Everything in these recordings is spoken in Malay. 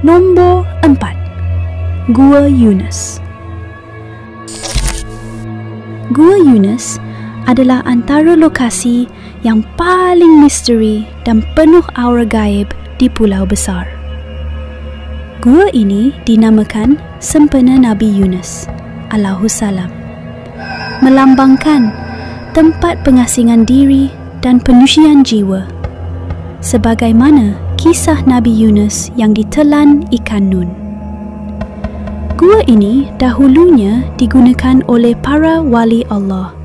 Nombor 4. Gua Yunus. Gua Yunus adalah antara lokasi yang paling misteri dan penuh aura gaib di Pulau Besar. Gua ini dinamakan Sempena Nabi Yunus alaihissalam, melambangkan tempat pengasingan diri dan penyucian jiwa, sebagaimana kisah Nabi Yunus yang ditelan ikan Nun. Gua ini dahulunya digunakan oleh para wali Allah,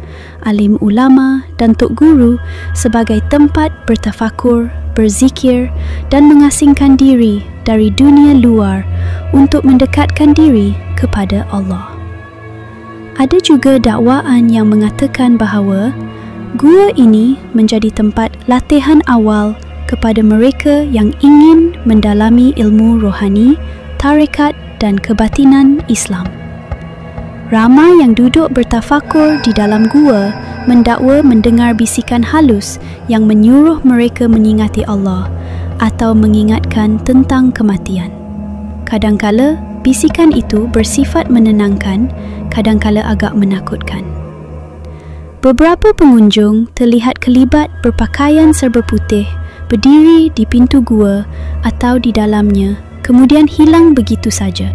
alim ulama dan tok guru sebagai tempat bertafakur, berzikir dan mengasingkan diri dari dunia luar untuk mendekatkan diri kepada Allah. Ada juga dakwaan yang mengatakan bahawa gua ini menjadi tempat latihan awal kepada mereka yang ingin mendalami ilmu rohani, tarekat dan kebatinan Islam. Ramai yang duduk bertafakur di dalam gua mendakwa mendengar bisikan halus yang menyuruh mereka mengingati Allah atau mengingatkan tentang kematian. Kadangkala bisikan itu bersifat menenangkan, kadangkala agak menakutkan. Beberapa pengunjung terlihat kelibat berpakaian serba putih berdiri di pintu gua atau di dalamnya, kemudian hilang begitu saja.